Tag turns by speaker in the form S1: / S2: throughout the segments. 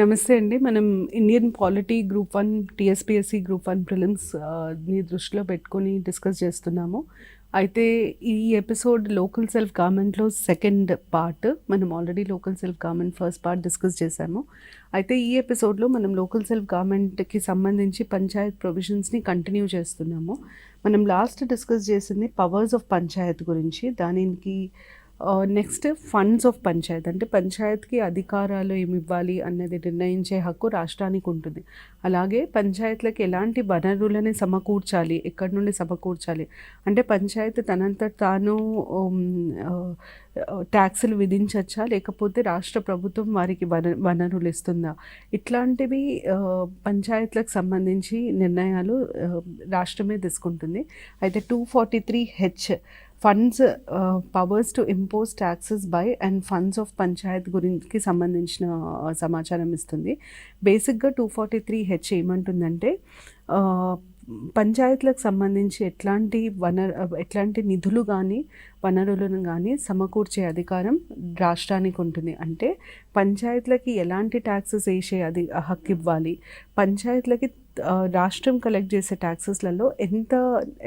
S1: నమస్తే అండి. మనం Indian polity group 1, TSPSC group 1 prelims ని దృష్టిలో పెట్టుకొని డిస్కస్ చేస్తున్నాము. అయితే ఈ ఎపిసోడ్ లోకల్ సెల్ఫ్ గవర్నమెంట్‌లో సెకండ్ పార్ట్. మనం already local self government first part discuss చేశాము. అయితే ఈ ఎపిసోడ్‌లో మనం లోకల్ సెల్ఫ్ గవర్నమెంట్‌కి సంబంధించి పంచాయత్ ప్రొవిజన్స్‌ని కంటిన్యూ చేస్తున్నాము. మనం లాస్ట్ డిస్కస్ చేసింది పవర్స్ ఆఫ్ పంచాయత్ గురించి. దానికి నెక్స్ట్ ఫండ్స్ ఆఫ్ పంచాయత్, అంటే పంచాయత్కి అధికారాలు ఏమి ఇవ్వాలి అన్నది నిర్ణయించే హక్కు రాష్ట్రానికి ఉంటుంది. అలాగే పంచాయత్లకు ఎలాంటి వనరులని సమకూర్చాలి, ఎక్కడి నుండి సమకూర్చాలి, అంటే పంచాయత్ తనంతట తాను ట్యాక్సులు విధించచ్చా, లేకపోతే రాష్ట్ర ప్రభుత్వం వారికి వనరులు ఇస్తుందా, ఇట్లాంటివి పంచాయత్లకు సంబంధించి నిర్ణయాలు రాష్ట్రమే తీసుకుంటుంది. అయితే 243H funds, powers to impose taxes by and funds of Panchayat గురించి సంబంధించిన సమాచారం ఇస్తుంది. బేసిక్గా 243H ఏమంటుందంటే పంచాయత్లకు సంబంధించి ఎట్లాంటి నిధులు కానీ వనరులను కానీ సమకూర్చే అధికారం రాష్ట్రానికి ఉంటుంది. అంటే పంచాయత్లకి ఎలాంటి ట్యాక్సెస్ వేసే హక్కు ఇవ్వాలి, పంచాయత్లకి రాష్ట్రం కలెక్ట్ చేసే ట్యాక్సెస్లలో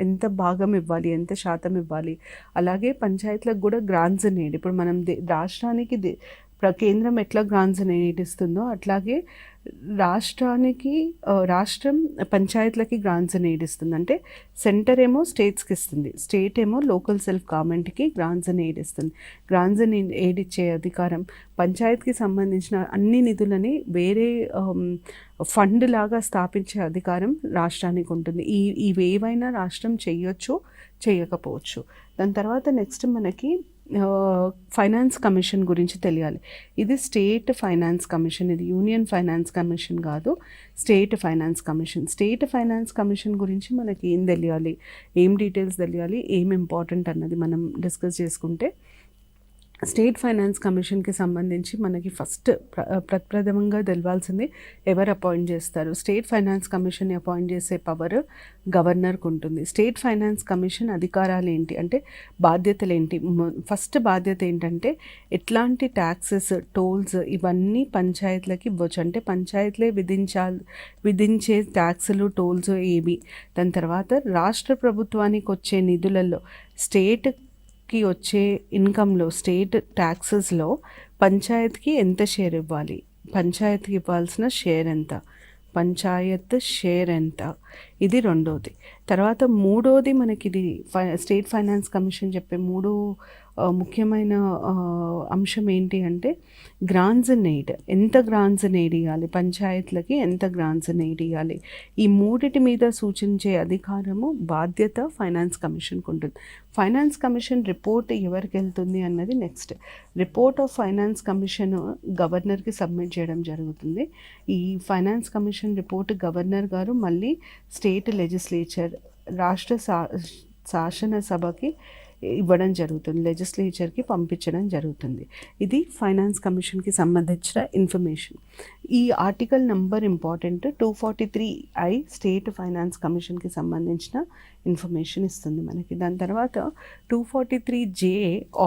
S1: ఎంత భాగం ఇవ్వాలి, ఎంత శాతం ఇవ్వాలి, అలాగే పంచాయత్లకు కూడా గ్రాంట్స్ నీడ్. ఇప్పుడు మనం రాష్ట్రానికి కేంద్రం ఎట్లా గ్రాంట్స్ నీడ్ ఇస్తుందో అట్లాగే రాష్ట్రం పంచాయత్లకి గ్రాంట్స్ నీడ్ ఇస్తుంది. అంటే సెంటర్ ఏమో స్టేట్స్కి ఇస్తుంది, స్టేట్ ఏమో లోకల్ సెల్ఫ్ గవర్నమెంట్కి గ్రాంట్స్ ఎయిడ్ ఇస్తుంది. గ్రాంట్స్ ఎయిడ్ ఇచ్చే అధికారం, పంచాయత్కి సంబంధించిన అన్ని నిధులని వేరే ఫండ్ లాగా స్థాపించే అధికారం రాష్ట్రానికి ఉంటుంది. ఇవేవైనా రాష్ట్రం చేయొచ్చు, చేయకపోవచ్చు. దాని తర్వాత నెక్స్ట్ మనకి ఫైనాన్స్ కమిషన్ గురించి తెలియాలి. ఇది స్టేట్ ఫైనాన్స్ కమిషన్, ఇది యూనియన్ ఫైనాన్స్ కమిషన్ కాదు, state finance commission. State finance commission గురించి మనకి ఏం తెలియాలి, ఏం డీటెయిల్స్ తెలియాలి, ఏం ఇంపార్టెంట్ అన్నది మనం డిస్కస్ చేసుకుంటే, స్టేట్ ఫైనాన్స్ కమిషన్కి సంబంధించి మనకి ఫస్ట్ ప్రప్రథమంగా తెలవాల్సింది ఎవరు అపాయింట్ చేస్తారు. స్టేట్ ఫైనాన్స్ కమిషన్ని అపాయింట్ చేసే పవర్ గవర్నర్కి ఉంటుంది. స్టేట్ ఫైనాన్స్ కమిషన్ అధికారాలు ఏంటి అంటే బాధ్యతలు ఏంటి. ఫస్ట్ బాధ్యత ఏంటంటే ఎట్లాంటి ట్యాక్సెస్, టోల్స్ ఇవన్నీ పంచాయత్లకి ఇవ్వచ్చు, అంటే పంచాయత్లే విధించే ట్యాక్సులు, టోల్స్ ఏవి. దాని తర్వాత రాష్ట్ర ప్రభుత్వానికి వచ్చే నిధులలో స్టేట్కి వచ్చే ఇన్కంలో, స్టేట్ ట్యాక్సెస్లో పంచాయత్కి ఎంత షేర్ ఇవ్వాలి, పంచాయత్కి ఇవ్వాల్సిన షేర్ ఎంత, పంచాయత్ షేర్ ఎంత, ఇది రెండోది. తర్వాత మూడోది మనకి ఇది స్టేట్ ఫైనాన్స్ కమిషన్ చెప్పే ముఖ్యమైన అంశం ఏంటి అంటే గ్రాంట్స్ ఎయిడ్. ఎంత గ్రాంట్స్ ఎయిడ్ ఇవ్వాలి, పంచాయత్లకి ఎంత గ్రాంట్స్ ఎయిడ్ ఇవ్వాలి, ఈ మూడిటి మీద సూచించే అధికారము, బాధ్యత ఫైనాన్స్ కమిషన్కి ఉంటుంది. ఫైనాన్స్ కమిషన్ రిపోర్ట్ ఎవరికి వెళ్తుంది అన్నది next. Report of finance commission గవర్నర్కి సబ్మిట్ చేయడం జరుగుతుంది. ఈ ఫైనాన్స్ కమిషన్ రిపోర్ట్ గవర్నర్ గారు మళ్ళీ స్టేట్ లెజిస్లేచర్, రాష్ట్ర శాసనసభకి ఇవ్వడం జరుగుతుంది, లెజిస్లేచర్కి పంపించడం జరుగుతుంది. ఇది ఫైనాన్స్ కమిషన్కి సంబంధించిన ఇన్ఫర్మేషన్. ఈ article number important. 243I state finance కమిషన్కి సంబంధించిన ఇన్ఫర్మేషన్ ఇస్తుంది మనకి. దాని తర్వాత 243J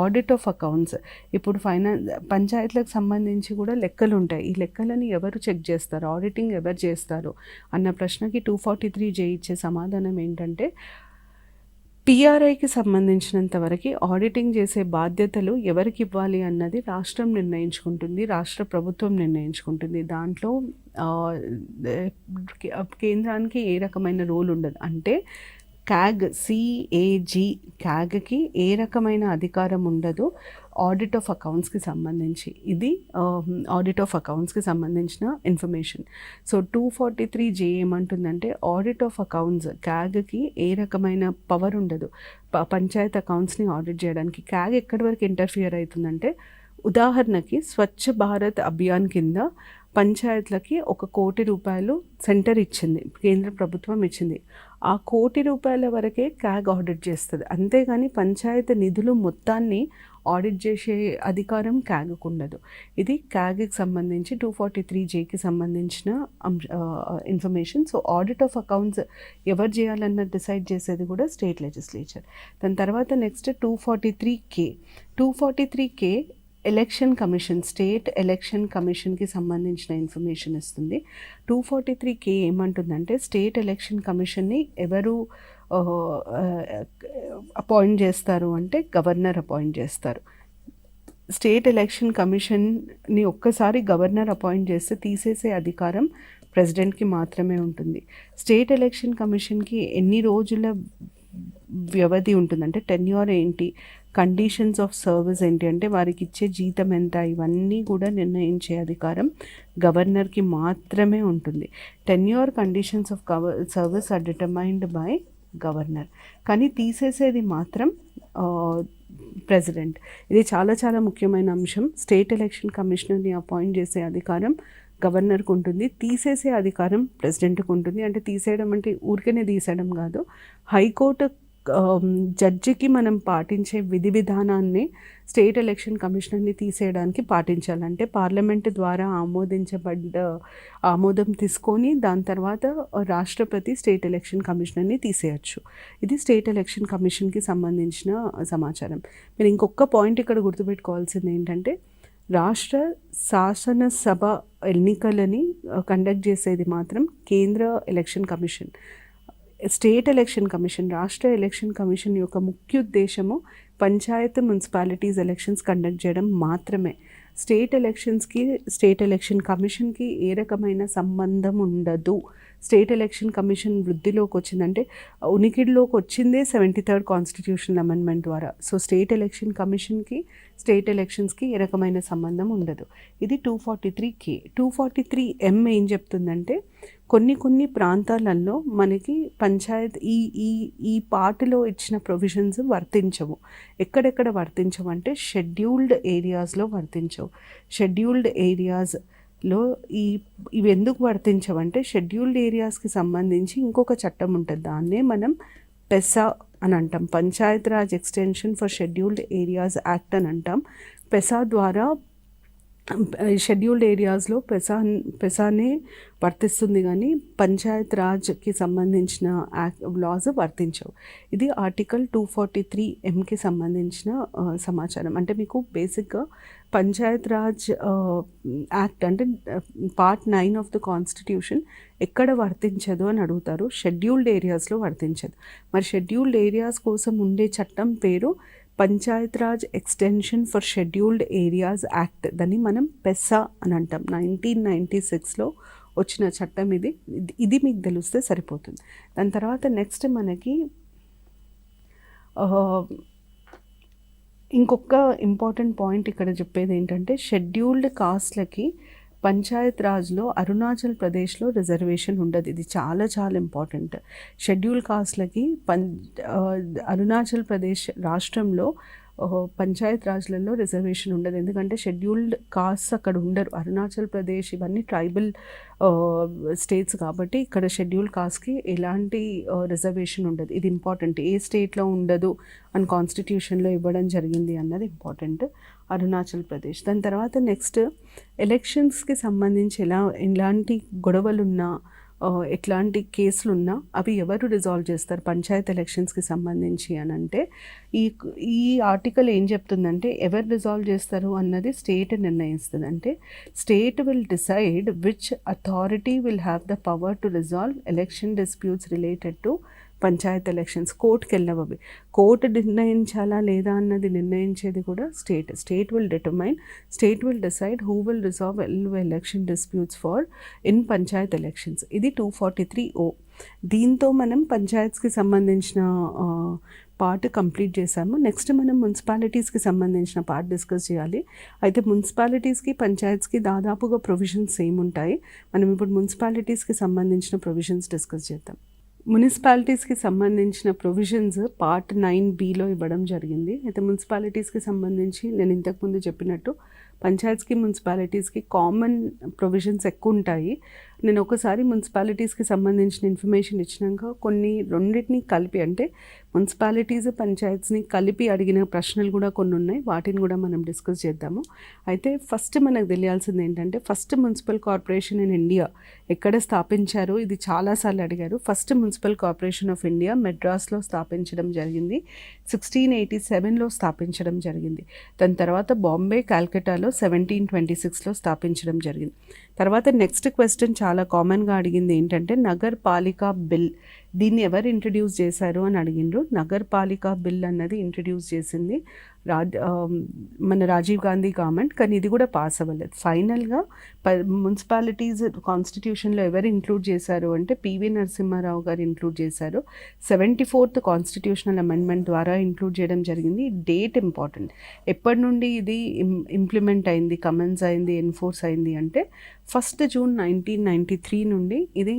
S1: ఆడిట్ ఆఫ్ అకౌంట్స్. ఇప్పుడు పంచాయతీలకు సంబంధించి కూడా లెక్కలు ఉంటాయి. ఈ లెక్కలని ఎవరు చెక్ చేస్తారు, ఆడిటింగ్ ఎవరు చేస్తారు అన్న ప్రశ్నకి 243J ఇచ్చే సమాధానం ఏంటంటే పిఆర్ఐకి సంబంధించినంత వరకు ఆడిటింగ్ చేసే బాధ్యతలు ఎవరికి ఇవ్వాలి అన్నది రాష్ట్రం నిర్ణయించుకుంటుంది, రాష్ట్ర ప్రభుత్వం నిర్ణయించుకుంటుంది. దాంట్లో కేంద్రానికి ఏ రకమైన రోల్ ఉండదు. అంటే క్యాగ్కి ఏ రకమైన అధికారం ఉండదు ఆడిట్ ఆఫ్ అకౌంట్స్కి సంబంధించి. ఇది ఆడిట్ ఆఫ్ అకౌంట్స్కి సంబంధించిన ఇన్ఫర్మేషన్. సో 243J ఏమంటుందంటే ఆడిట్ ఆఫ్ అకౌంట్స్, క్యాగ్కి ఏ రకమైన పవర్ ఉండదు పంచాయత్ అకౌంట్స్ని ఆడిట్ చేయడానికి. క్యాగ్ ఎక్కడి వరకు ఇంటర్ఫియర్ అవుతుందంటే, ఉదాహరణకి స్వచ్ఛ భారత్ అభియాన్ కింద పంచాయత్లకి 1 కోటి రూపాయలు సెంటర్ ఇచ్చింది, కేంద్ర ప్రభుత్వం ఇచ్చింది. ఆ 1 కోటి రూపాయల వరకే క్యాగ్ ఆడిట్ చేస్తుంది. అంతేగాని పంచాయత్ నిధులు మొత్తాన్ని ఆడిట్ చేసే అధికారం క్యాగ్కు ఉండదు. ఇది క్యాగ్కి సంబంధించి 243Jకి సంబంధించిన information. So audit of accounts ఎవరు చేయాలన్న డిసైడ్ చేసేది కూడా స్టేట్ లెజిస్లేచర్. దాని తర్వాత next 243K election commission, state election కమిషన్కి సంబంధించిన ఇన్ఫర్మేషన్ ఇస్తుంది. 243K ఏమంటుందంటే స్టేట్ ఎలక్షన్ కమిషన్ని ఎవరు అపాయింట్ చేస్తారు అంటే గవర్నర్ అపాయింట్ చేస్తారు. స్టేట్ ఎలక్షన్ కమిషన్ని ఒక్కసారి గవర్నర్ అపాయింట్ చేస్తే తీసేసే అధికారం ప్రెసిడెంట్కి మాత్రమే ఉంటుంది. స్టేట్ ఎలక్షన్ కమిషన్కి ఎన్ని రోజుల వ్యవధి ఉంటుందంటే టెన్యూర్ ఏంటి, కండిషన్స్ ఆఫ్ సర్వీస్ ఏంటి, అంటే వారికి ఇచ్చే జీతం ఎంత, ఇవన్నీ కూడా నిర్ణయించే అధికారం గవర్నర్కి మాత్రమే ఉంటుంది. Tenure conditions of service are determined by governor, కానీ తీసేసేది మాత్రం ప్రెసిడెంట్. ఇది చాలా చాలా ముఖ్యమైన అంశం. స్టేట్ ఎలక్షన్ కమిషనర్ని అపాయింట్ చేసే అధికారం గవర్నర్కి ఉంటుంది, తీసేసే అధికారం ప్రెసిడెంట్కి ఉంటుంది. అంటే తీసేయడం అంటే ఊరికనే తీసేయడం కాదు, హైకోర్టు జడ్జికి మనం పాటించే విధి విధానాన్ని స్టేట్ ఎలక్షన్ కమిషనర్ని తీసేయడానికి పాటించాలంటే పార్లమెంటు ద్వారా ఆమోదం తీసుకొని దాని తర్వాత రాష్ట్రపతి స్టేట్ ఎలక్షన్ కమిషనర్ని తీసేయచ్చు. ఇది స్టేట్ ఎలక్షన్ కమిషన్కి సంబంధించిన సమాచారం. మీరు ఇంకొక పాయింట్ ఇక్కడ గుర్తుపెట్టుకోవాల్సింది ఏంటంటే రాష్ట్ర శాసనసభ ఎన్నికలని కండక్ట్ చేసేది మాత్రం కేంద్ర election commission. State election commission, రాష్ట్ర ఎలక్షన్ కమిషన్ యొక్క ముఖ్య ఉద్దేశము పంచాయత్ మున్సిపాలిటీస్ ఎలక్షన్స్ కండక్ట్ చేయడం మాత్రమే. స్టేట్ ఎలక్షన్స్కి స్టేట్ ఎలక్షన్ కమిషన్కి ఏ రకమైన సంబంధం ఉండదు. స్టేట్ ఎలక్షన్ కమిషన్ వృద్ధిలోకి వచ్చిందంటే ఉనికిడిలోకి వచ్చిందే 73rd కాన్స్టిట్యూషనల్ అమెండ్మెంట్ ద్వారా. సో స్టేట్ ఎలక్షన్ కమిషన్కి స్టేట్ ఎలక్షన్స్కి ఏ రకమైన సంబంధం ఉండదు. ఇది 243K. 243M ఏం చెప్తుందంటే కొన్ని ప్రాంతాలలో మనకి పంచాయత్ ఈ పార్ట్లో ఇచ్చిన ప్రొవిజన్స్ వర్తించవు. ఎక్కడెక్కడ వర్తించవు అంటే షెడ్యూల్డ్ ఏరియాస్లో వర్తించవు. షెడ్యూల్డ్ ఏరియాస్లో ఇవి ఎందుకు వర్తించవంటే షెడ్యూల్డ్ ఏరియాస్కి సంబంధించి ఇంకొక చట్టం ఉంటుంది, దాన్నే మనం పెసా అని అంటాం, Panchayat Raj extension for scheduled areas act అని అంటాం. పెసా ద్వారా షెడ్యూల్డ్ ఏరియాస్లో పెసానే వర్తిస్తుంది, కానీ పంచాయత్ రాజ్కి సంబంధించిన లాస్ వర్తించవు. ఇది ఆర్టికల్ 243Mకి సంబంధించిన సమాచారం. అంటే మీకు బేసిక్గా పంచాయత్ రాజ్ యాక్ట్ అంటే పార్ట్ 9 ఆఫ్ ద కాన్స్టిట్యూషన్ ఎక్కడ వర్తించదు అని అడుగుతారు. షెడ్యూల్డ్ ఏరియాస్లో వర్తించదు. మరి షెడ్యూల్డ్ ఏరియాస్ కోసం ఉండే చట్టం పేరు Panchayat Raj extension for scheduled areas act. దాన్ని మనం పెసా అని అంటాం. 1996లో వచ్చిన చట్టం ఇది మీకు తెలిస్తే సరిపోతుంది. దాని తర్వాత నెక్స్ట్ మనకి ఇంకొక ఇంపార్టెంట్ పాయింట్ ఇక్కడ చెప్పేది ఏంటంటే షెడ్యూల్డ్ కాస్ట్లకి పంచాయత్ రాజ్లో అరుణాచల్ ప్రదేశ్లో రిజర్వేషన్ ఉండదు. ఇది చాలా చాలా ఇంపార్టెంట్. షెడ్యూల్ కాస్ట్లకి అరుణాచల్ ప్రదేశ్ రాష్ట్రంలో పంచాయత్ రాజ్లలో రిజర్వేషన్ ఉండదు. ఎందుకంటే షెడ్యూల్డ్ కాస్ట్ అక్కడ ఉండరు. అరుణాచల్ ప్రదేశ్ ఇవన్నీ ట్రైబల్ స్టేట్స్ కాబట్టి ఇక్కడ షెడ్యూల్ కాస్ట్కి ఎలాంటి రిజర్వేషన్ ఉండదు. ఇది ఇంపార్టెంట్. ఏ స్టేట్లో ఉండదు అని కాన్స్టిట్యూషన్లో ఇవ్వడం జరిగింది అన్నది ఇంపార్టెంట్. అరుణాచల్ ప్రదేశ్. దాని తర్వాత నెక్స్ట్ ఎలక్షన్స్కి సంబంధించి ఎలాంటి గొడవలున్నా ఎట్లాంటి కేసులున్నా అవి ఎవరు రిజాల్వ్ చేస్తారు పంచాయత్ ఎలక్షన్స్కి సంబంధించి అని అంటే ఈ ఆర్టికల్ ఏం చెప్తుందంటే ఎవరు రిజాల్వ్ చేస్తారు అన్నది స్టేట్ నిర్ణయిస్తుంది. అంటే state will decide which authority will have the power to resolve election disputes related to Panchayat elections. కోర్టుకి వెళ్ళవవి. కోర్టు నిర్ణయించాలా లేదా అన్నది నిర్ణయించేది కూడా state will decide who will resolve election disputes for in Panchayat elections. ఇది 243O. దీంతో మనం పంచాయత్స్కి సంబంధించిన పార్ట్ కంప్లీట్ చేశాము. నెక్స్ట్ మనం మున్సిపాలిటీస్కి సంబంధించిన పార్ట్ డిస్కస్ చేయాలి. అయితే మున్సిపాలిటీస్కి పంచాయత్స్కి దాదాపుగా ప్రొవిజన్స్ సేమ్ ఉంటాయి. మనం ఇప్పుడు మున్సిపాలిటీస్కి సంబంధించిన ప్రొవిజన్స్ డిస్కస్ చేద్దాం. మున్సిపాలిటీస్కి సంబంధించిన ప్రొవిజన్స్ పార్ట్ 9Bలో ఇవ్వడం జరిగింది. అయితే మున్సిపాలిటీస్కి సంబంధించి నేను ఇంతకుముందు చెప్పినట్టు పంచాయత్స్కి మున్సిపాలిటీస్కి కామన్ ప్రొవిజన్స్ ఎక్కువ ఉంటాయి. నేను ఒకసారి మున్సిపాలిటీస్కి సంబంధించిన ఇన్ఫర్మేషన్ ఇచ్చినాక కొన్ని రెండింటిని కలిపి, అంటే మున్సిపాలిటీస్ పంచాయత్స్ని కలిపి అడిగిన ప్రశ్నలు కూడా కొన్ని ఉన్నాయి, వాటిని కూడా మనం డిస్కస్ చేద్దాము. అయితే ఫస్ట్ మనకు తెలియాల్సింది ఏంటంటే, first municipal corporation in India ఎక్కడ స్థాపించారో ఇది చాలాసార్లు అడిగారు. First municipal corporation of India మెడ్రాస్లో స్థాపించడం జరిగింది, 1687లో స్థాపించడం జరిగింది. దాని తర్వాత బాంబే, కాల్కటాలో 1726లో స్థాపించడం జరిగింది. తర్వాత నెక్స్ట్ క్వశ్చన్ చాలా కామన్గా అడిగింది ఏంటంటే, నగర్ పాలికా బిల్ దీన్ని ఎవరు ఇంట్రడ్యూస్ చేశారు అని అడిగిండ్రు. నగర్ పాలికా బిల్ అన్నది ఇంట్రడ్యూస్ చేసింది మన రాజీవ్ గాంధీ గవర్నమెంట్, కానీ ఇది కూడా పాస్ అవ్వలేదు. ఫైనల్గా మున్సిపాలిటీస్ కాన్స్టిట్యూషన్లో ఎవరు ఇంక్లూడ్ చేశారు అంటే పివి నరసింహారావు గారు ఇంక్లూడ్ చేశారు. 74th కాన్స్టిట్యూషనల్ అమెండ్మెంట్ ద్వారా ఇంక్లూడ్ చేయడం జరిగింది. డేట్ ఇంపార్టెంట్, ఎప్పటి నుండి ఇది ఇంప్లిమెంట్ అయింది, కమెన్స్ అయింది, ఎన్ఫోర్స్ అయింది అంటే 1 జూన్ 1993 నుండి ఇది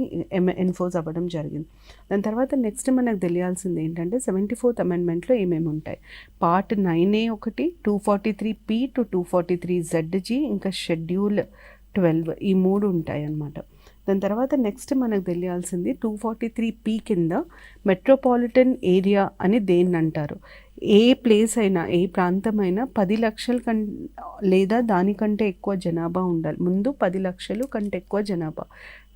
S1: ఎన్ఫోర్స్ అవ్వడం జరిగింది. దాని తర్వాత నెక్స్ట్ మనకు తెలియాల్సింది ఏంటంటే, 74th అమెండ్మెంట్లో ఏమేమి ఉంటాయి. పార్ట్ 9A ఒకటి, 243P to 243ZG, ఇంకా షెడ్యూల్ 12, ఈ 3 ఉంటాయి అన్నమాట. దాని తర్వాత నెక్స్ట్ మనకు తెలియాల్సింది 243P కింద మెట్రోపాలిటన్ ఏరియా అని దేన్ని అంటారు. ఏ ప్లేస్ అయినా, ఏ ప్రాంతమైనా 10 లక్షల లేదా దానికంటే ఎక్కువ జనాభా ఉండాలి. ముందు 10 లక్షలు కంటే ఎక్కువ జనాభా,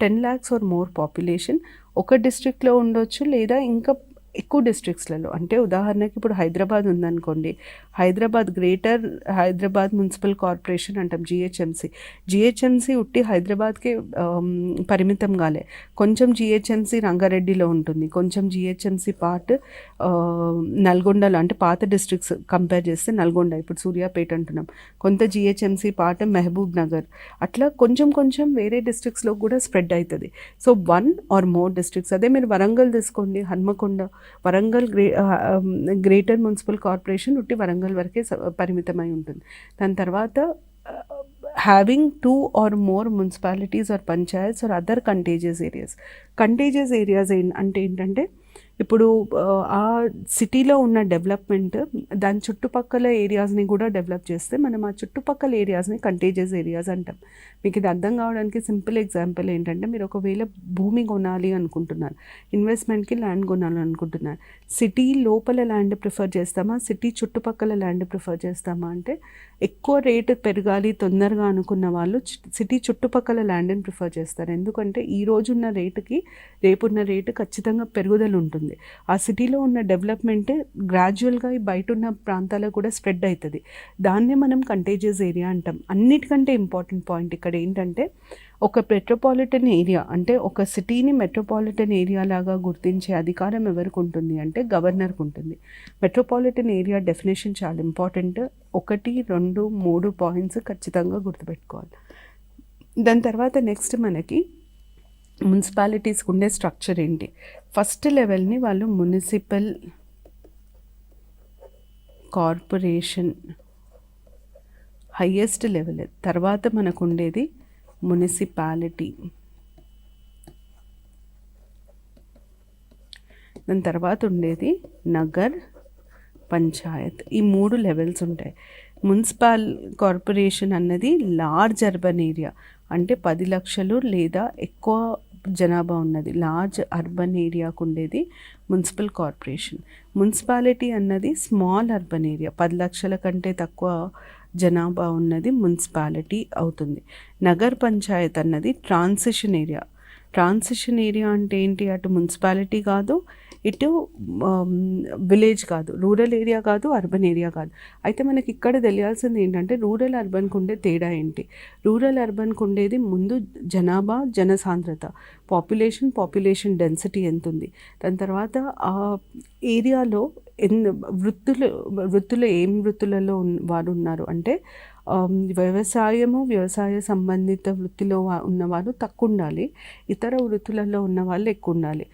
S1: 10 lakhs or more పాపులేషన్ ఒక డిస్ట్రిక్ట్లో ఉండొచ్చు లేదా ఇంకా ఎక్కువ డిస్ట్రిక్ట్స్లలో. అంటే ఉదాహరణకి ఇప్పుడు హైదరాబాద్ ఉందనుకోండి, గ్రేటర్ హైదరాబాద్ మున్సిపల్ కార్పొరేషన్ అంటాం, జిహెచ్ఎంసీ ఉట్టి హైదరాబాద్కే పరిమితం కాలే. కొంచెం జిహెచ్ఎంసీ రంగారెడ్డిలో ఉంటుంది, కొంచెం జిహెచ్ఎంసీ పార్ట్ నల్గొండలో, అంటే పాత డిస్ట్రిక్ట్స్ కంపేర్ చేస్తే నల్గొండ, ఇప్పుడు సూర్యాపేట అంటున్నాం, కొంత జిహెచ్ఎంసీ పార్ట్ మహబూబ్ నగర్, అట్లా కొంచెం కొంచెం వేరే డిస్ట్రిక్ట్స్లో కూడా స్ప్రెడ్ అవుతుంది. So 1 or more districts. అదే మీరు వరంగల్ తీసుకోండి, Hanmakonda, Warangal greater municipal corporation ఉట్టి వరంగల్ వరకే పరిమితమై ఉంటుంది. దాని తర్వాత having 2 or more municipalities or panchayats or other contagious areas అంటే ఏంటంటే, ఇప్పుడు ఆ సిటీలో ఉన్న డెవలప్మెంట్ దాని చుట్టుపక్కల ఏరియాస్ని కూడా డెవలప్ చేస్తే మనం ఆ చుట్టుపక్కల ఏరియాస్ని కంటేజియస్ ఏరియాస్ అంటాం. మీకు ఇది అర్థం కావడానికి సింపుల్ ఎగ్జాంపుల్ ఏంటంటే, మీరు ఒకవేళ భూమి కొనాలి అనుకుంటున్నారు, ఇన్వెస్ట్మెంట్కి ల్యాండ్ కొనాలనుకుంటున్నారు, సిటీ లోపల ల్యాండ్ ప్రిఫర్ చేస్తామా, సిటీ చుట్టుపక్కల ల్యాండ్ ప్రిఫర్ చేస్తామా అంటే, ఎక్కువ రేటు పెరగాలి తొందరగా అనుకున్న వాళ్ళు సిటీ చుట్టుపక్కల ల్యాండ్ని ప్రిఫర్ చేస్తారు. ఎందుకంటే ఈ రోజున్న రేటుకి రేపున్న రేటు ఖచ్చితంగా పెరుగుదల ఉంటుంది. ఆ సిటీలో ఉన్న డెవలప్మెంట్ గ్రాడ్యువల్గా ఈ బయట ఉన్న ప్రాంతాలకు కూడా స్ప్రెడ్ అవుతుంది. దాన్నే మనం కంటేజియస్ ఏరియా అంటాం. అన్నిటికంటే ఇంపార్టెంట్ పాయింట్ ఇక్కడ ఏంటంటే, ఒక మెట్రోపాలిటన్ ఏరియా అంటే ఒక సిటీని మెట్రోపాలిటన్ ఏరియా లాగా గుర్తించే అధికారం ఎవరికి ఉంటుంది అంటే గవర్నర్కి ఉంటుంది. మెట్రోపాలిటన్ ఏరియా డెఫినేషన్ చాలా ఇంపార్టెంట్. 1, 2, 3 పాయింట్స్ ఖచ్చితంగా గుర్తుపెట్టుకోవాలి. దాని తర్వాత నెక్స్ట్ మనకి మున్సిపాలిటీస్కి ఉండే స్ట్రక్చర్ ఏంటి. ఫస్ట్ లెవెల్ని వాళ్ళు మున్సిపల్ కార్పొరేషన్ హైయెస్ట్ లెవెల్. తర్వాత మనకు ఉండేది మున్సిపాలిటీ, దాని తర్వాత ఉండేది నగర్ పంచాయత్. ఈ 3 లెవెల్స్ ఉంటాయి. మున్సిపల్ కార్పొరేషన్ అన్నది లార్జ్ అర్బన్ ఏరియా, అంటే 10 లక్షలు లేదా ఎక్కువ జనాభా ఉన్నది లార్జ్ అర్బన్ ఏరియాకు ఉండేది మున్సిపల్ కార్పొరేషన్. మున్సిపాలిటీ అన్నది స్మాల్ అర్బన్ ఏరియా, 10 లక్షల కంటే తక్కువ జనాభా ఉన్నది మున్సిపాలిటీ అవుతుంది. నగర్ పంచాయత్ అన్నది ట్రాన్సిషన్ ఏరియా అంటే ఏంటి, అటు మున్సిపాలిటీ కాదు, ఇటు విలేజ్ కాదు, రూరల్ ఏరియా కాదు, అర్బన్ ఏరియా కాదు. అయితే మనకి ఇక్కడ తెలియాల్సింది ఏంటంటే, రూరల్ అర్బన్కి ఉండే తేడా ఏంటి. రూరల్ అర్బన్కి ఉండేది ముందు జనాభా, జనసాంద్రత, పాపులేషన్ డెన్సిటీ ఎంత ఉంది, దాని తర్వాత ఆ ఏరియాలో వృత్తులు ఏం వృత్తులలో వారు ఉన్నారు అంటే, వ్యవసాయ సంబంధిత వృత్తిలో ఉన్నవాళ్ళు తక్కువ ఉండాలి, ఇతర వృత్తులలో ఉన్న వాళ్ళు ఎక్కువ ఉండాలి.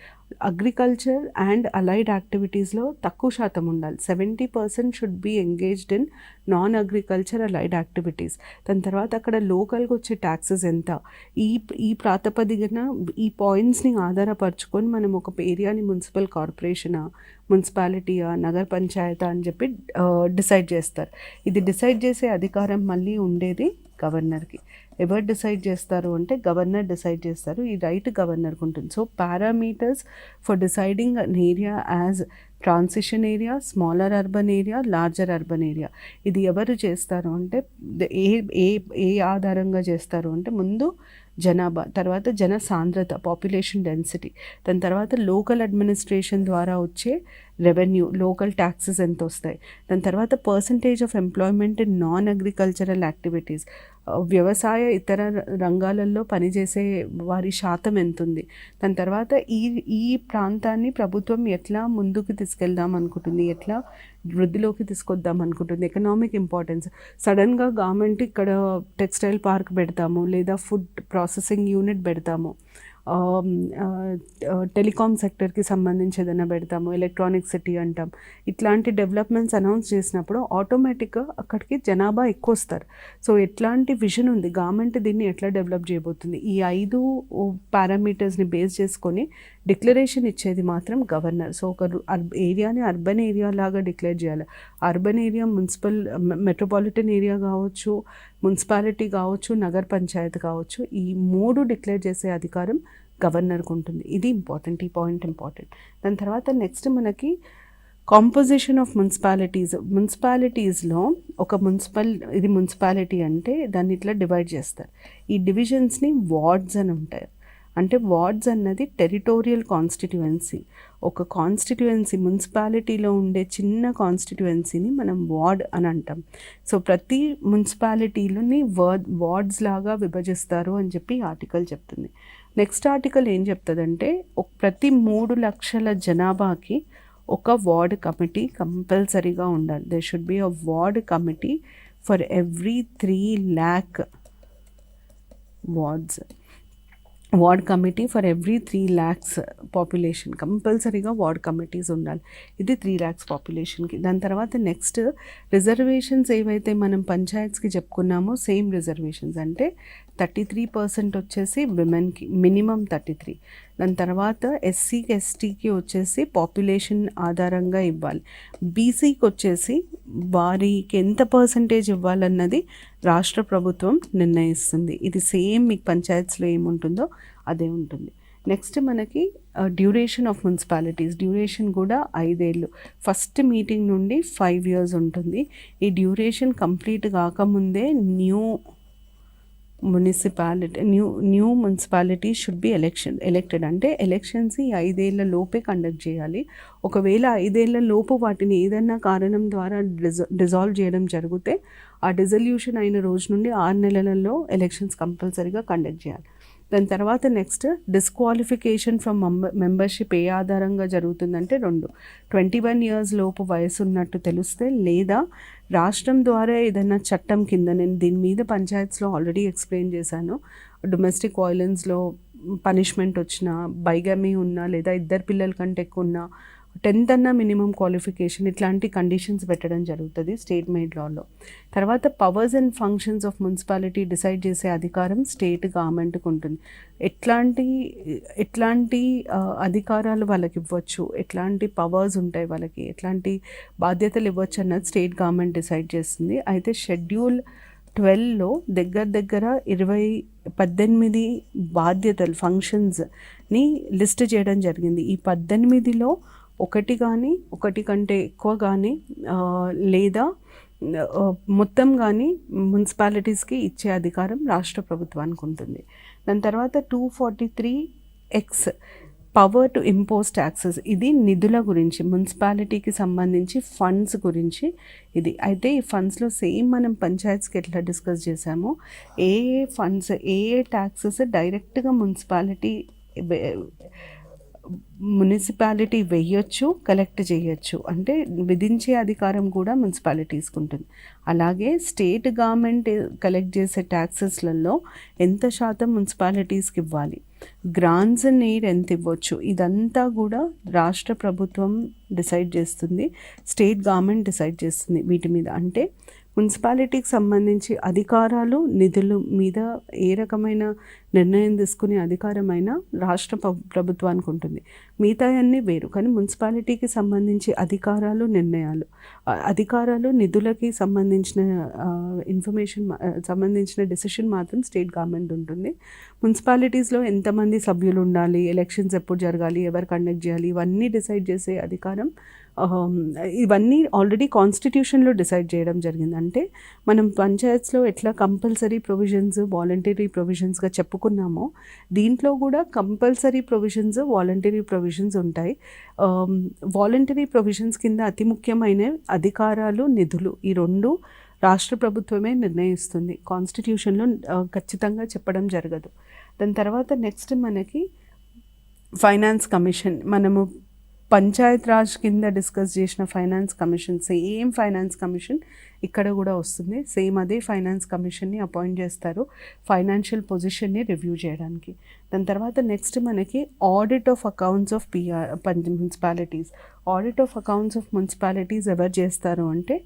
S1: అగ్రికల్చర్ అండ్ అలైడ్ యాక్టివిటీస్లో తక్కువ శాతం ఉండాలి. 70% should be engaged in non agriculture allied activities. దాని తర్వాత అక్కడ లోకల్గా వచ్చే ట్యాక్సెస్ ఎంత, ఈ ప్రాతిపదికన ఈ పాయింట్స్ని ఆధారపరుచుకొని మనం ఒక ఏరియాని మున్సిపల్ కార్పొరేషనా, మున్సిపాలిటీయా, నగర పంచాయత అని చెప్పి డిసైడ్ చేస్తారు. ఇది డిసైడ్ చేసే అధికారం మళ్ళీ ఉండేది గవర్నర్కి. ఎవరు డిసైడ్ చేస్తారు అంటే గవర్నర్ డిసైడ్ చేస్తారు. ఈ రైట్ గవర్నర్కి ఉంటుంది. So parameters for deciding an area as transition area, smaller urban area, larger urban area, ఇది ఎవరు చేస్తారు అంటే ఏ ఏ ఏ ఆధారంగా చేస్తారు అంటే ముందు జనాభా, తర్వాత జన సాంద్రత, పాపులేషన్ డెన్సిటీ, దాని తర్వాత లోకల్ అడ్మినిస్ట్రేషన్ ద్వారా వచ్చే రెవెన్యూ, లోకల్ ట్యాక్సెస్ ఎంత వస్తాయి, దాని తర్వాత percentage of employment in non agricultural activities, వ్యవసాయ ఇతర రంగాలలో పనిచేసే వారి శాతం ఎంత ఉంది, దాని తర్వాత ఈ ప్రాంతాన్ని ప్రభుత్వం ఎట్లా ముందుకు తీసుకెళ్దాం అనుకుంటుంది, ఎట్లా వృద్ధిలోకి తీసుకొద్దాం అనుకుంటుంది, ఎకనామిక్ ఇంపార్టెన్స్. సడన్గా గవర్నమెంట్ ఇక్కడ టెక్స్టైల్ పార్క్ పెడతాము, లేదా ఫుడ్ ప్రాసెసింగ్ యూనిట్ పెడతాము, టెలికాం సెక్టర్కి సంబంధించి ఏదైనా పెడతాము, ఎలక్ట్రానిక్ సిటీ అంటాం, ఇట్లాంటి డెవలప్మెంట్స్ అనౌన్స్ చేసినప్పుడు ఆటోమేటిక్గా అక్కడికి జనాభా ఎక్కువ వస్తారు. సో ఎట్లాంటి విజన్ ఉంది గవర్నమెంట్, దీన్ని ఎట్లా డెవలప్ చేయబోతుంది, ఈ 5 పారామీటర్స్ని బేస్ చేసుకొని డిక్లరేషన్ ఇచ్చేది మాత్రం గవర్నర్. సో ఒక ఏరియాని అర్బన్ ఏరియా లాగా డిక్లేర్ చేయాలి. అర్బన్ ఏరియా మెట్రోపాలిటన్ ఏరియా కావచ్చు, మున్సిపాలిటీ కావచ్చు, నగర పంచాయతీ కావచ్చు, ఈ 3 డిక్లేర్ చేసే అధికారం గవర్నర్కి ఉంటుంది. ఇది ఇంపార్టెంట్, ఈ పాయింట్ ఇంపార్టెంట్. దాని తర్వాత నెక్స్ట్ మనకి కాంపోజిషన్ ఆఫ్ మున్సిపాలిటీస్లో ఒక ఇది మున్సిపాలిటీ అంటే దాన్ని ఇట్లా డివైడ్ చేస్తారు. ఈ డివిజన్స్ని వార్డ్స్ అని ఉంటాయి. అంటే వార్డ్స్ అన్నది టెరిటోరియల్ కాన్స్టిట్యుయెన్సీ. ఒక కాన్స్టిట్యుయెన్సీ, మున్సిపాలిటీలో ఉండే చిన్న కాన్స్టిట్యుయెన్సీని మనం వార్డ్ అని అంటాం. సో ప్రతి మున్సిపాలిటీలని వార్డ్స్ లాగా విభజిస్తారు అని చెప్పి ఆర్టికల్ చెప్తుంది. నెక్స్ట్ ఆర్టికల్ ఏం చెప్తుందంటే ప్రతి 3 లక్షల జనాభాకి ఒక వార్డ్ కమిటీ కంపల్సరీగా ఉండాలి. There should be a ward committee for every 3 lakh wards. Ward committee for every 3 lakhs population, కంపల్సరీగా వార్డ్ కమిటీస్ ఉండాలి. ఇది 3 lakhs పాపులేషన్కి. దాని తర్వాత నెక్స్ట్ రిజర్వేషన్స్ ఏవైతే మనం పంచాయత్స్కి చెప్పుకున్నామో సేమ్ రిజర్వేషన్స్, అంటే 33% వచ్చేసి విమెన్కి, మినిమం 33. దాని తర్వాత ఎస్సీకి ఎస్టీకి వచ్చేసి పాపులేషన్ ఆధారంగా ఇవ్వాలి. బీసీకి వచ్చేసి వారికి ఎంత పర్సంటేజ్ ఇవ్వాలన్నది రాష్ట్ర ప్రభుత్వం నిర్ణయిస్తుంది. ఇది సేమ్ మీకు పంచాయత్స్లో ఏముంటుందో అదే ఉంటుంది. నెక్స్ట్ మనకి డ్యూరేషన్ ఆఫ్ మున్సిపాలిటీస్. డ్యూరేషన్ కూడా 5 ఏళ్ళు. ఫస్ట్ మీటింగ్ నుండి 5 years ఉంటుంది. ఈ డ్యూరేషన్ కంప్లీట్ కాకముందే new municipality should be elected. అంటే ఎలక్షన్స్ ఈ 5 ఏళ్ల లోపే కండక్ట్ చేయాలి. ఒకవేళ 5 ఏళ్ల లోపు వాటిని ఏదైనా కారణం ద్వారా డిజాల్వ్ చేయడం జరిగితే ఆ డిజల్యూషన్ అయిన రోజు నుండి 6 నెలలలో ఎలక్షన్స్ కంపల్సరీగా కండక్ట్ చేయాలి. దాని తర్వాత నెక్స్ట్ డిస్క్వాలిఫికేషన్ ఫ్రమ్ మెంబర్షిప్ ఏ ఆధారంగా జరుగుతుందంటే 21 years లోపు వయసు ఉన్నట్టు తెలిస్తే, లేదా రాష్ట్రం ద్వారా ఏదైనా చట్టం కింద, నేను దీని మీద పంచాయత్స్లో ఆల్రెడీ ఎక్స్ప్లెయిన్ చేశాను, డొమెస్టిక్ వైలెన్స్లో పనిష్మెంట్ వచ్చినా, బైగమీ ఉన్నా, లేదా 2 పిల్లల కంటే ఎక్కువ ఉన్నా, 10th అన్న మినిమం క్వాలిఫికేషన్, ఇట్లాంటి కండిషన్స్ పెట్టడం జరుగుతుంది స్టేట్ మేడ్ లాలో. తర్వాత powers and functions of municipality decide చేసే అధికారం స్టేట్ గవర్నమెంట్కి ఉంటుంది. ఎట్లాంటి అధికారాలు వాళ్ళకి ఇవ్వచ్చు, ఎట్లాంటి పవర్స్ ఉంటాయి వాళ్ళకి, ఎట్లాంటి బాధ్యతలు ఇవ్వచ్చు అన్నది స్టేట్ గవర్నమెంట్ డిసైడ్ చేస్తుంది. అయితే షెడ్యూల్ 12లో దగ్గర 18 బాధ్యతలు, ఫంక్షన్స్ని లిస్ట్ చేయడం జరిగింది. ఈ 18లో ఒకటి కానీ, ఒకటి కంటే ఎక్కువ కానీ, లేదా మొత్తం కానీ మున్సిపాలిటీస్కి ఇచ్చే అధికారం రాష్ట్ర ప్రభుత్వానికి ఉంటుంది. దాని తర్వాత 243X power to impose taxes. ఇది నిధుల గురించి, మున్సిపాలిటీకి సంబంధించి ఫండ్స్ గురించి ఇది. అయితే ఈ ఫండ్స్లో సేమ్ మనం పంచాయత్స్కి ఎట్లా డిస్కస్ చేసామో, ఏ ఫండ్స్, ఏ ట్యాక్సెస్ డైరెక్ట్గా మున్సిపాలిటీ వేయొచ్చు, కలెక్ట్ చేయొచ్చు, అంటే విధించే అధికారం కూడా మున్సిపాలిటీస్కి ఉంటుంది. అలాగే స్టేట్ గవర్నమెంట్ కలెక్ట్ చేసే ట్యాక్సెస్లలో ఎంత శాతం మున్సిపాలిటీస్కి ఇవ్వాలి, గ్రాంట్స్ అండ్ ఎయిడ్ ఎంత ఇవ్వచ్చు, ఇదంతా కూడా రాష్ట్ర ప్రభుత్వం డిసైడ్ చేస్తుంది, స్టేట్ గవర్నమెంట్ డిసైడ్ చేస్తుంది వీటి మీద. అంటే మున్సిపాలిటీకి సంబంధించి అధికారాలు నిధులు మీద ఏ రకమైన నిర్ణయం తీసుకునే అధికారమైన రాష్ట్ర ప్రభుత్వానికి ఉంటుంది. మిగతాయన్నీ వేరు. కానీ మున్సిపాలిటీకి సంబంధించి అధికారాలు నిర్ణయాలు, అధికారాలు నిధులకి సంబంధించిన ఇన్ఫర్మేషన్ సంబంధించిన డెసిషన్ మాత్రం స్టేట్ గవర్నమెంట్ ఉంటుంది. మున్సిపాలిటీస్లో ఎంతమంది సభ్యులు ఉండాలి, ఎలక్షన్స్ ఎప్పుడు జరగాలి, ఎవరు కండక్ట్ చేయాలి, ఇవన్నీ డిసైడ్ చేసే అధికారం ఇవన్నీ ఆల్రెడీ కాన్స్టిట్యూషన్లో డిసైడ్ చేయడం జరిగింది. అంటే మనం పంచాయత్స్లో ఎట్లా కంపల్సరీ ప్రొవిజన్స్, వాలంటరీ ప్రొవిజన్స్గా చెప్పుకున్నామో దీంట్లో కూడా కంపల్సరీ ప్రొవిజన్స్, వాలంటరీ ప్రొవిజన్స్ ఉంటాయి. వాలంటరీ ప్రొవిజన్స్ కింద అతి ముఖ్యమైన అధికారాలు, నిధులు ఈ రెండు రాష్ట్ర ప్రభుత్వమే నిర్ణయిస్తుంది. కాన్స్టిట్యూషన్లో ఖచ్చితంగా చెప్పడం జరగదు. దాని తర్వాత నెక్స్ట్ మనకి ఫైనాన్స్ కమిషన్. మనము పంచాయత్ రాజ్ కింద డిస్కస్ చేసిన finance commission, same finance commission ఇక్కడ కూడా వస్తుంది. సేమ్ అదే ఫైనాన్స్ కమిషన్ని అపాయింట్ చేస్తారు ఫైనాన్షియల్ పొజిషన్ని రివ్యూ చేయడానికి. దాని తర్వాత నెక్స్ట్ మనకి audit of accounts of municipalities. Audit of accounts of municipalities ఎవరు చేస్తారు అంటే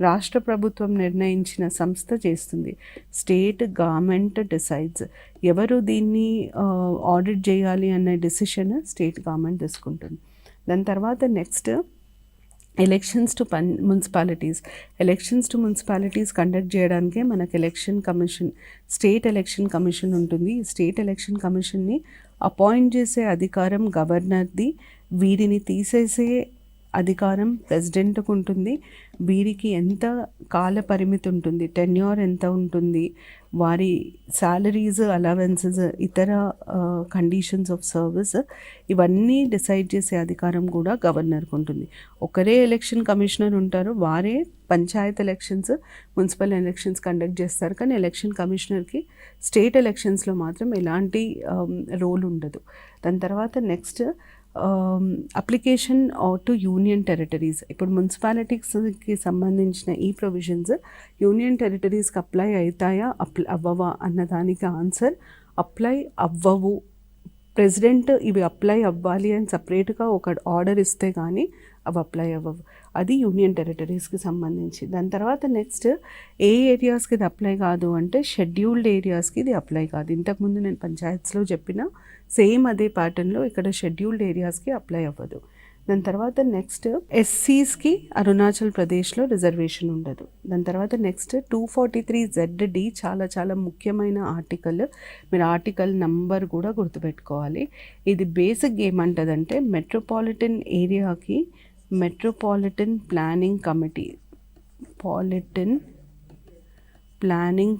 S1: రాష్ట్ర ప్రభుత్వం నిర్ణయించిన సంస్థ చేస్తుంది. State government decides. ఎవరు దీన్ని ఆడిట్ చేయాలి అనే డెసిషన్ స్టేట్ గవర్నమెంట్ తీసుకుంటుంది. దాని తర్వాత next elections to municipalities. Elections to municipalities conduct చేయడానికే మనకు election commission, state election commission ఉంటుంది. స్టేట్ ఎలక్షన్ కమిషన్ని అపాయింట్ చేసే అధికారం గవర్నర్ది, వీరిని తీసేసే అధికారం ప్రెసిడెంట్కు ఉంటుంది. వీరికి ఎంత కాల పరిమితి ఉంటుంది, టెన్యూర్ ఎంత ఉంటుంది, వారి శాలరీస్, అలవెన్సెస్, ఇతర కండిషన్స్ ఆఫ్ సర్వీస్ ఇవన్నీ డిసైడ్ చేసే అధికారం కూడా గవర్నర్కి ఉంటుంది. ఒకరే ఎలక్షన్ కమిషనర్ ఉంటారు, వారే Panchayat elections, municipal elections conduct చేస్తారు. కానీ ఎలక్షన్ కమిషనర్కి స్టేట్ ఎలక్షన్స్లో మాత్రం ఎలాంటి రోల్ ఉండదు. దాని తర్వాత next application to union territories. ఇప్పుడు మున్సిపాలిటీస్కి సంబంధించిన ఈ ప్రొవిజన్స్ యూనియన్ టెరిటరీస్కి అప్లై అవుతాయా అవ్వవా అన్నదానికి ఆన్సర్ అప్లై అవ్వవు. ప్రెసిడెంట్ ఇవి అప్లై అవ్వాలి అని సపరేట్గా ఒక ఆర్డర్ ఇస్తే కానీ అవి అప్లై అవ్వవు. అది యూనియన్ టెరిటరీస్కి సంబంధించి. దాని తర్వాత నెక్స్ట్ ఏ ఏరియాస్కి ఇది అప్లై కాదు అంటే షెడ్యూల్డ్ ఏరియాస్కి ఇది అప్లై కాదు. ఇంతకుముందు నేను పంచాయత్స్లో చెప్పిన సేమ్ అదే ప్యాటర్న్లో ఇక్కడ షెడ్యూల్డ్ ఏరియాస్కి అప్లై అవ్వదు. దాని తర్వాత నెక్స్ట్ ఎస్సీస్కి అరుణాచల్ ప్రదేశ్లో రిజర్వేషన్ ఉండదు. దాని తర్వాత నెక్స్ట్ 243ZD చాలా చాలా ముఖ్యమైన ఆర్టికల్. మీరు ఆర్టికల్ నంబర్ కూడా గుర్తుపెట్టుకోవాలి. ఇది బేసిక్ ఏమంటుందంటే మెట్రోపాలిటన్ ఏరియాకి మెట్రోపాలిటన్ ప్లానింగ్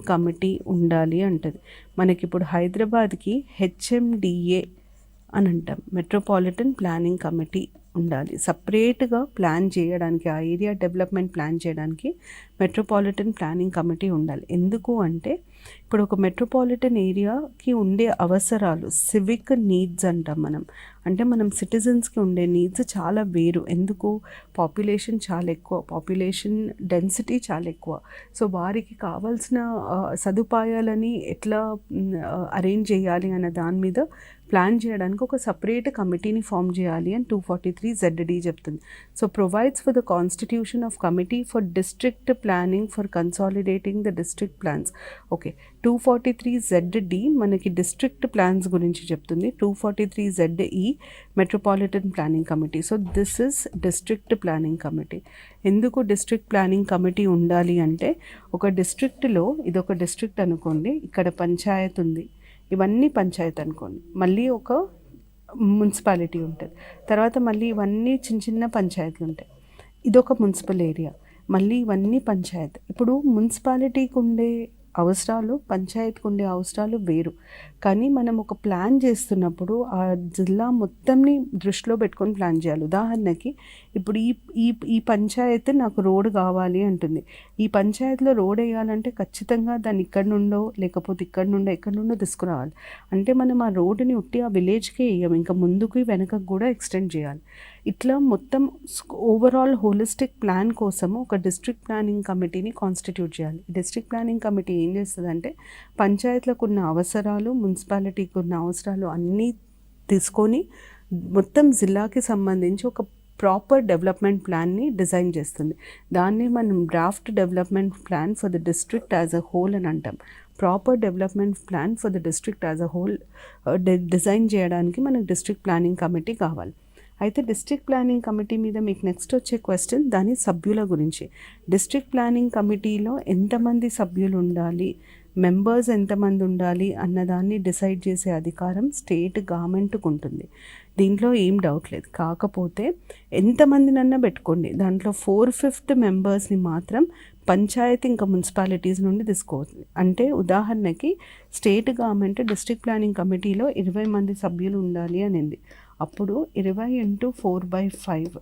S1: కమిటీ ఉండాలి అంటది. మనకి ఇప్పుడు హైదరాబాద్కి HMDA అని అంటాం. మెట్రోపాలిటన్ ప్లానింగ్ కమిటీ ఉండాలి. సపరేట్గా ప్లాన్ చేయడానికి, ఆ ఏరియా డెవలప్మెంట్ ప్లాన్ చేయడానికి మెట్రోపాలిటన్ ప్లానింగ్ కమిటీ ఉండాలి. ఎందుకు అంటే ఇప్పుడు ఒక మెట్రోపాలిటన్ ఏరియాకి ఉండే అవసరాలు, సివిక్ నీడ్స్ అంటాం మనం. అంటే మనం సిటిజన్స్కి ఉండే నీడ్స్ చాలా వేరు. ఎందుకు? పాపులేషన్ చాలా ఎక్కువ, పాపులేషన్ డెన్సిటీ చాలా ఎక్కువ. సో వారికి కావాల్సిన సదుపాయాలని ఎట్లా అరేంజ్ చేయాలి అన్న దాని మీద ప్లాన్ చేయడానికి ఒక సపరేట్ కమిటీని ఫామ్ చేయాలి అని 243ZD చెప్తుంది. So provides for the constitution of committee for district planning for consolidating the district plans. Okay, 243ZD మనకి డిస్ట్రిక్ట్ ప్లాన్స్ గురించి చెప్తుంది. 243ZE metropolitan planning committee. So this is district planning committee. ఎందుకు district planning committee ఉండాలి అంటే ఒక డిస్ట్రిక్ట్లో, ఇదొక district అనుకోండి, ఇక్కడ పంచాయత్ ఉంది, ఇవన్నీ పంచాయత్ అనుకోండి, మళ్ళీ ఒక మున్సిపాలిటీ ఉంటుంది, తర్వాత మళ్ళీ ఇవన్నీ చిన్న చిన్న పంచాయతీలు ఉంటాయి, ఇదొక మున్సిపల్ ఏరియా, మళ్ళీ ఇవన్నీ పంచాయత్. ఇప్పుడు మున్సిపాలిటీకి ఉండే అవసరాలు, పంచాయత్కి ఉండే అవసరాలు వేరు. కానీ మనం ఒక ప్లాన్ చేస్తున్నప్పుడు ఆ జిల్లా మొత్తంని దృష్టిలో పెట్టుకొని ప్లాన్ చేయాలి. ఉదాహరణకి ఇప్పుడు ఈ పంచాయత్ నాకు రోడ్ కావాలి అంటుంది. ఈ పంచాయత్లో రోడ్ వేయాలంటే ఖచ్చితంగా దాన్ని ఇక్కడి నుండో లేకపోతే ఎక్కడి నుండో తీసుకురావాలి. అంటే మనం ఆ రోడ్డుని ఉట్టి ఆ విలేజ్కే వేయం, ఇంకా ముందుకు వెనకకు కూడా ఎక్స్టెండ్ చేయాలి. ఇట్లా మొత్తం ఓవరాల్ హోలిస్టిక్ ప్లాన్ కోసము ఒక డిస్ట్రిక్ట్ ప్లానింగ్ కమిటీని కాన్స్టిట్యూట్ చేయాలి. డిస్ట్రిక్ట్ ప్లానింగ్ కమిటీ ఏం చేస్తుందంటే పంచాయత్లకు ఉన్న అవసరాలు, మున్సిపాలిటీకి ఉన్న అవసరాలు అన్నీ తీసుకొని మొత్తం జిల్లాకి సంబంధించి ఒక ప్రాపర్ డెవలప్మెంట్ ప్లాన్ని డిజైన్ చేస్తుంది. దాన్ని మనం draft development plan for the district as a whole అని అంటాం. Proper development plan for the district as a whole design చేయడానికి మనకు డిస్ట్రిక్ట్ ప్లానింగ్ కమిటీ కావాలి. అయితే డిస్ట్రిక్ట్ ప్లానింగ్ కమిటీ మీద మీకు నెక్స్ట్ వచ్చే క్వశ్చన్ దాని సభ్యుల గురించి. డిస్ట్రిక్ట్ ప్లానింగ్ కమిటీలో ఎంతమంది సభ్యులు ఉండాలి, మెంబర్స్ ఎంతమంది ఉండాలి అన్నదాన్ని డిసైడ్ చేసే అధికారం స్టేట్ గవర్నమెంట్కి ఉంటుంది. దీంట్లో ఏం డౌట్ లేదు. కాకపోతే ఎంతమందినన్నా పెట్టుకోండి, దాంట్లో 4/5 మెంబర్స్ని మాత్రం పంచాయతీ ఇంకా మున్సిపాలిటీస్ నుండి తీసుకోవచ్చు. అంటే ఉదాహరణకి స్టేట్ గవర్నమెంట్ డిస్ట్రిక్ట్ ప్లానింగ్ కమిటీలో 20 మంది సభ్యులు ఉండాలి అనింది. అప్పుడు 20 × 4/5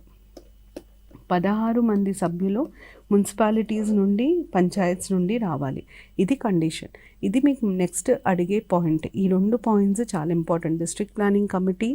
S1: 16 మంది సభ్యులు మున్సిపాలిటీస్ నుండి పంచాయత్స్ నుండి రావాలి. ఇది కండిషన్. ఇది మీకు నెక్స్ట్ అడిగే పాయింట్. ఈ 2 పాయింట్స్ చాలా important. District planning committee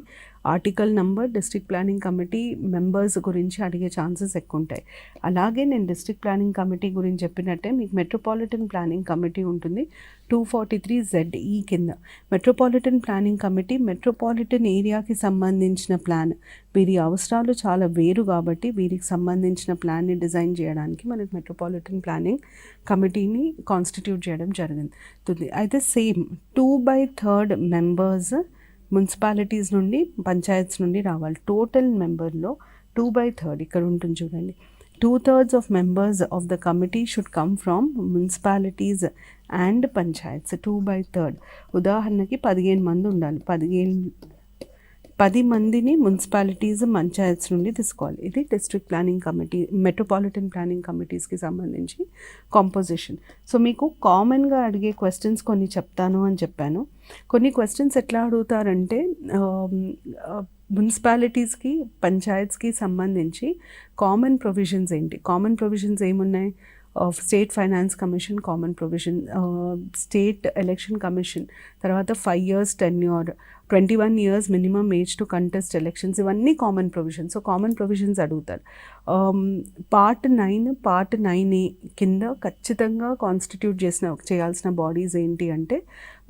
S1: article number, district planning committee members గురించి అడిగే ఛాన్సెస్ ఎక్కువ ఉంటాయి. అలాగే నేను డిస్ట్రిక్ట్ ప్లానింగ్ కమిటీ గురించి చెప్పినట్టే మీకు మెట్రోపాలిటన్ ప్లానింగ్ కమిటీ ఉంటుంది 243ZE కింద. మెట్రోపాలిటన్ ప్లానింగ్ కమిటీ మెట్రోపాలిటన్ ఏరియాకి సంబంధించిన ప్లాన్. వీరి అవసరాలు చాలా వేరు కాబట్టి వీరికి సంబంధించిన ప్లాన్ని డిజైన్ చేయడానికి మనకి మెట్రోపాలిటన్ ప్లానింగ్ కమిటీని కాన్స్టిట్యూట్ చేయడం జరిగింది. అయితే సేమ్ 2/3 మెంబర్స్ మున్సిపాలిటీస్ నుండి పంచాయత్స్ నుండి రావాలి. టోటల్ మెంబర్లో 2/3 ఇక్కడ ఉంటుంది చూడండి. 2/3 of members of the committee should come from municipalities and panchayats. 2/3 ఉదాహరణకి 15 మంది ఉండాలి. 10 మందిని మున్సిపాలిటీస్ పంచాయత్స్ నుండి తీసుకోవాలి. ఇది district planning committee, metropolitan planning కమిటీస్కి సంబంధించి కాంపోజిషన్. సో మీకు కామన్గా అడిగే క్వశ్చన్స్ కొన్ని చెప్తాను అని చెప్పాను. కొన్ని క్వశ్చన్స్ ఎట్లా అడుగుతారంటే మున్సిపాలిటీస్కి పంచాయత్స్కి సంబంధించి కామన్ ప్రొవిజన్స్ ఏంటి, కామన్ ప్రొవిజన్స్ ఏమున్నాయి? State finance commission common provision, state election commission, తర్వాత 5 years tenure, 21 years minimum age to contest elections, ఇవన్నీ common provisions. So common provisions అడుగుతారు. పార్ట్ 9A కింద ఖచ్చితంగా కాన్స్టిట్యూట్ చేయాల్సిన బాడీస్ ఏంటి అంటే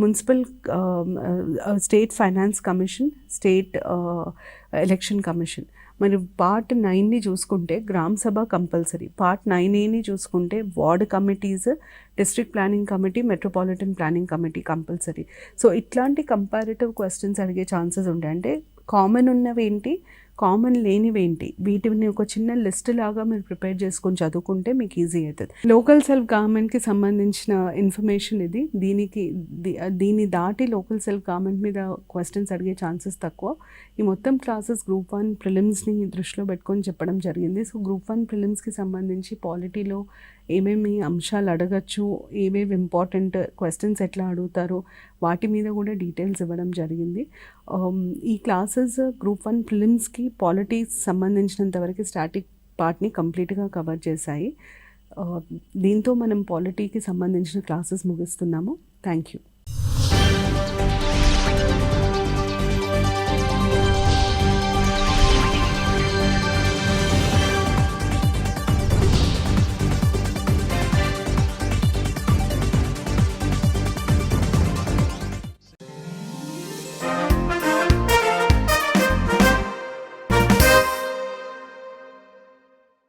S1: municipal, state finance commission, state election commission. మరి part 9ని చూసుకుంటే గ్రామ సభ కంపల్సరీ. పార్ట్ 9Aని చూసుకుంటే ward committees, district planning committee, metropolitan planning committee compulsory. So ఇట్లాంటి కంపారిటివ్ క్వశ్చన్స్ అడిగే ఛాన్సెస్ ఉంటాయి. అంటే కామన్ ఉన్నవేంటి, కామన్ లేనివేంటి, వీటిని ఒక చిన్న లిస్ట్ లాగా మీరు ప్రిపేర్ చేసుకొని చదువుకుంటే మీకు ఈజీ అవుతుంది. లోకల్ సెల్ఫ్ గవర్నమెంట్కి సంబంధించిన ఇన్ఫర్మేషన్ ఇది. దీన్ని దాటి లోకల్ సెల్ఫ్ గవర్నమెంట్ మీద క్వశ్చన్స్ అడిగే ఛాన్సెస్ తక్కువ. ఈ మొత్తం క్లాసెస్ గ్రూప్ 1 ప్రిలిమ్స్ని దృష్టిలో పెట్టుకొని చెప్పడం జరిగింది. సో గ్రూప్ 1 ప్రిలిమ్స్కి సంబంధించి పాలిటీలో ఏమేమి అంశాలు అడగచ్చు, ఏమేమి ఇంపార్టెంట్ క్వశ్చన్స్ ఎట్లా అడుగుతారో వాటి మీద కూడా డీటెయిల్స్ ఇవ్వడం జరిగింది. ఈ క్లాసెస్ గ్రూప్ 1 ప్రిలిమ్స్కి పాలిటీస్ సంబంధించినంత వరకు స్టాటిక్ పార్ట్ని కంప్లీట్గా కవర్ చేశాయి. దీంతో మనం పాలిటీకి సంబంధించిన క్లాసెస్ ముగిస్తున్నాము. Thank you.